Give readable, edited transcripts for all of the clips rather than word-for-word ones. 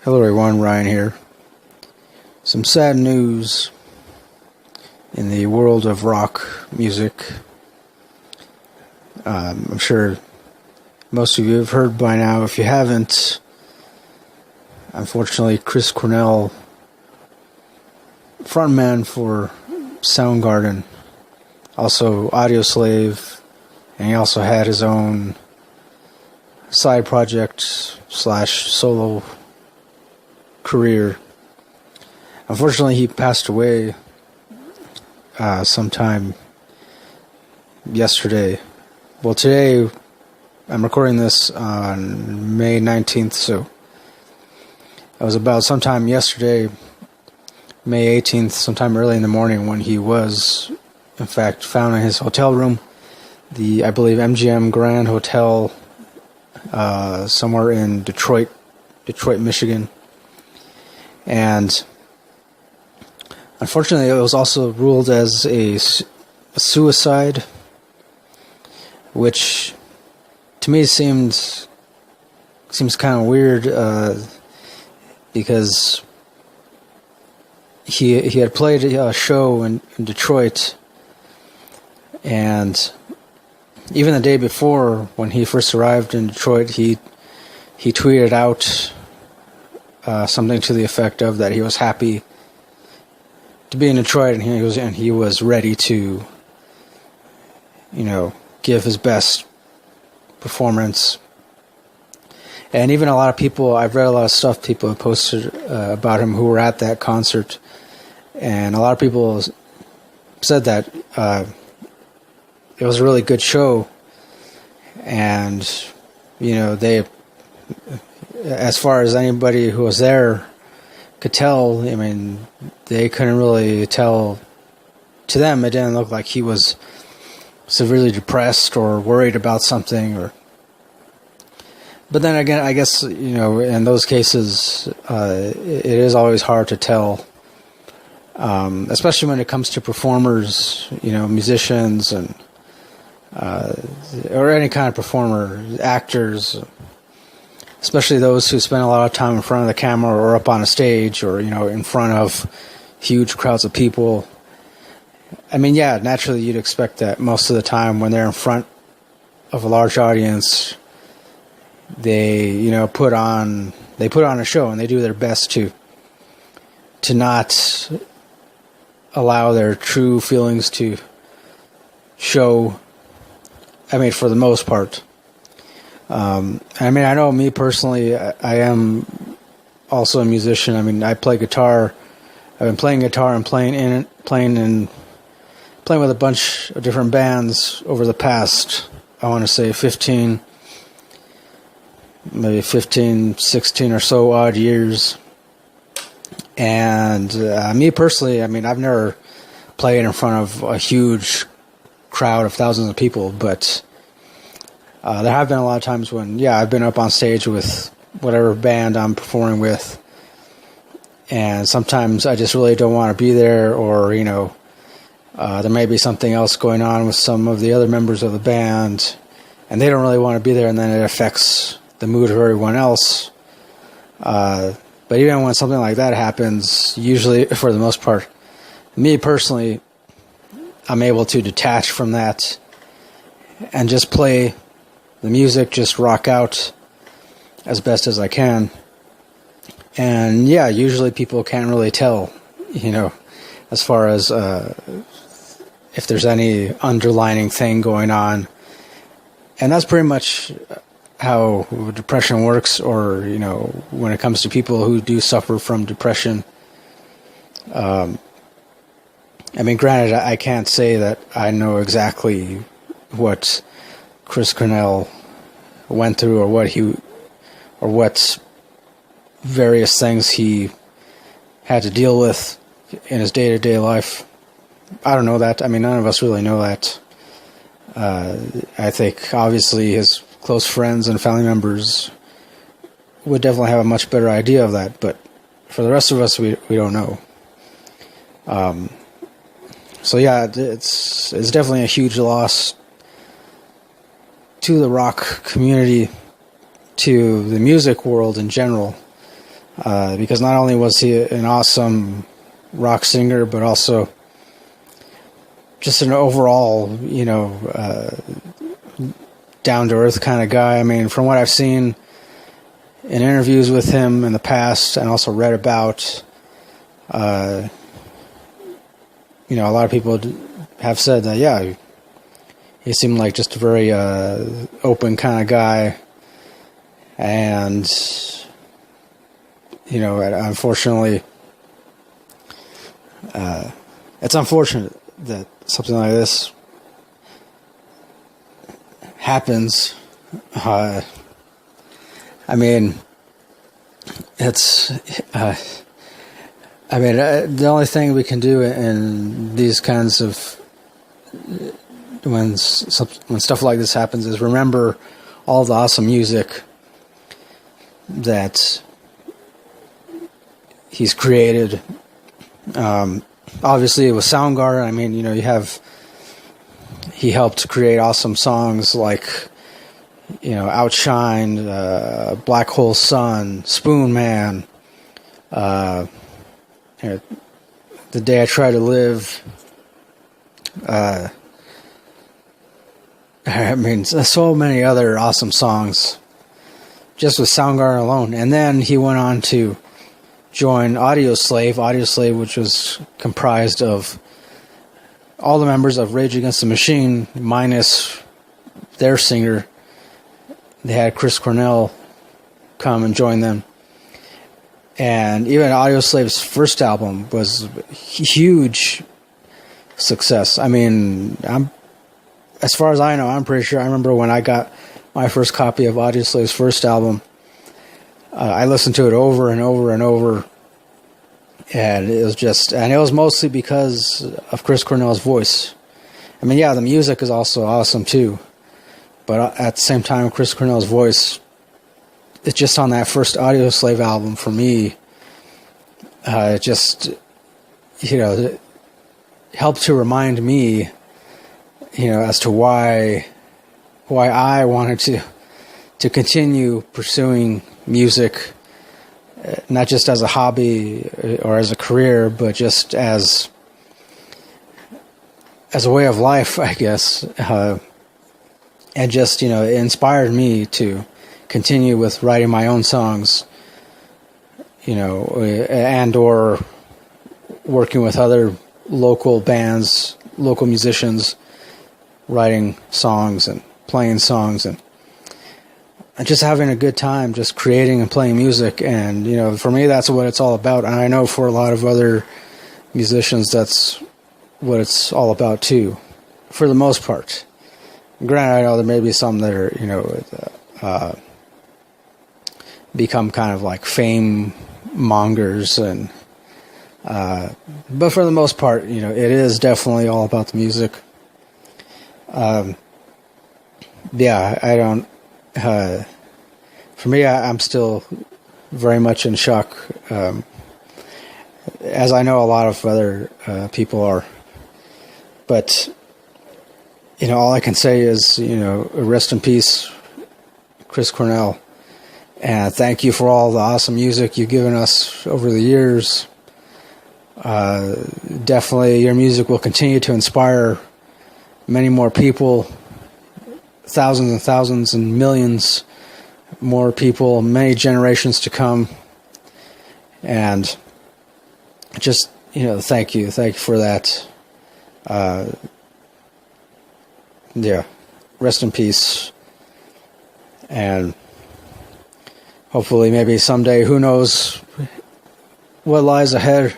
Hello everyone, Ryan here. Some sad news in the world of rock music. I'm sure most of you have heard by now. If you haven't, unfortunately, Chris Cornell, frontman for Soundgarden, also Audioslave, and he also had his own side project / solo career. Unfortunately, he passed away sometime yesterday. Well, today I'm recording this on May 19th, so it was about sometime yesterday, May 18th, sometime early in the morning, when he was in fact found in his hotel room, the, I believe, MGM Grand Hotel, somewhere in Detroit, Michigan. And unfortunately, it was also ruled as a suicide, which to me seems kind of weird, because he had played a show in Detroit, and even the day before, when he first arrived in Detroit, he tweeted out something to the effect of that he was happy to be in Detroit, and he was ready to, give his best performance. And even a lot of people, I've read a lot of stuff people have posted about him who were at that concert, and a lot of people said that it was a really good show, and they, as far as anybody who was there could tell, I mean, they couldn't really tell. To them, it didn't look like he was severely depressed or worried about something. But then again, I guess, in those cases, it is always hard to tell, especially when it comes to performers, musicians, and or any kind of performer, actors, especially those who spend a lot of time in front of the camera or up on a stage, or in front of huge crowds of people. I mean, yeah, naturally you'd expect that most of the time when they're in front of a large audience, they put on a show, and they do their best to not allow their true feelings to show. I mean, for the most part. I mean, I know me personally, I am also a musician. I mean, I play guitar. I've been playing guitar and playing with a bunch of different bands over the past, I want to say 16 or so odd years. And me personally, I mean, I've never played in front of a huge crowd of thousands of people, but there have been a lot of times when, I've been up on stage with whatever band I'm performing with, and sometimes I just really don't want to be there, or, there may be something else going on with some of the other members of the band, and they don't really want to be there, and then it affects the mood of everyone else. But even when something like that happens, usually, for the most part, me personally, I'm able to detach from that and just play the music, just rock out as best as I can. And usually people can't really tell, as far as if there's any underlining thing going on. And that's pretty much how depression works, or, when it comes to people who do suffer from depression. I mean, granted, I can't say that I know exactly what Chris Cornell went through, or what various things he had to deal with in his day-to-day life. I don't know that. I mean, none of us really know that. I think, obviously, his close friends and family members would definitely have a much better idea of that, but for the rest of us, we don't know. So it's definitely a huge loss to the rock community, to the music world in general. because not only was he an awesome rock singer, but also just an overall, down-to-earth kind of guy. I mean, from what I've seen in interviews with him in the past and also read about, a lot of people have said that, yeah, he seemed like just a very open kind of guy. And, unfortunately, it's unfortunate that something like this happens. The only thing we can do in these kinds of when stuff like this happens is remember all the awesome music that he's created. Obviously, with Soundgarden, he helped create awesome songs like, Outshined, Black Hole Sun, Spoon Man, The Day I Try to Live. So many other awesome songs just with Soundgarden alone. And then he went on to join Audioslave, which was comprised of all the members of Rage Against the Machine minus their singer. They had Chris Cornell come and join them. And even Audioslave's first album was a huge success. As far as I know, I'm pretty sure I remember when I got my first copy of Audioslave's first album, I listened to it over and over and over. And it was mostly because of Chris Cornell's voice. The music is also awesome too. But at the same time, Chris Cornell's voice, it's just on that first Audioslave album for me, it helped to remind me, as to why I wanted to continue pursuing music, not just as a hobby or as a career, but just as a way of life, I guess. And just, it inspired me to continue with writing my own songs, and or working with other local bands, local musicians, writing songs and playing songs and just having a good time, just creating and playing music. And, for me, that's what it's all about. And I know for a lot of other musicians, that's what it's all about too, for the most part. Granted, I know there may be some that are, become kind of like fame mongers, but for the most part, it is definitely all about the music. I don't, for me, I'm still very much in shock, as I know a lot of other people are, but all I can say is, rest in peace, Chris Cornell. And thank you for all the awesome music you've given us over the years. Definitely your music will continue to inspire many more people, thousands and thousands and millions more people, many generations to come. And just, thank you for that. Rest in peace. And hopefully maybe someday, who knows what lies ahead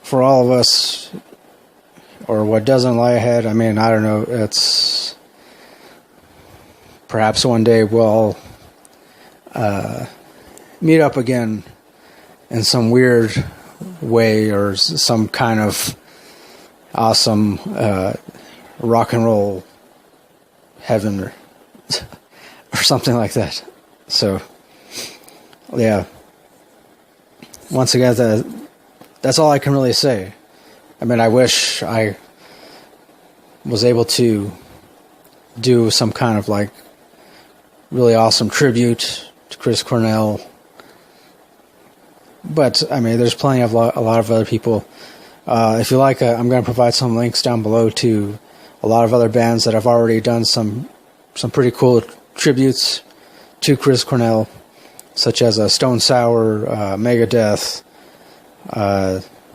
for all of us, or what doesn't lie ahead. I don't know. It's perhaps one day we'll meet up again in some weird way, or some kind of awesome rock and roll heaven, or something like that. So, yeah. Once again, that's all I can really say. I wish I was able to do some kind of like really awesome tribute to Chris Cornell, But I mean, there's plenty of a lot of other people. If you like, I'm going to provide some links down below to a lot of other bands that have already done some pretty cool tributes to Chris Cornell, such as Stone Sour, Megadeth,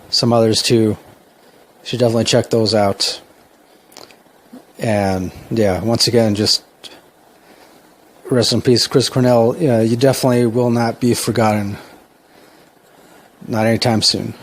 some others too. You should definitely check those out. And yeah, once again, just rest in peace, Chris Cornell. You definitely will not be forgotten. Not anytime soon.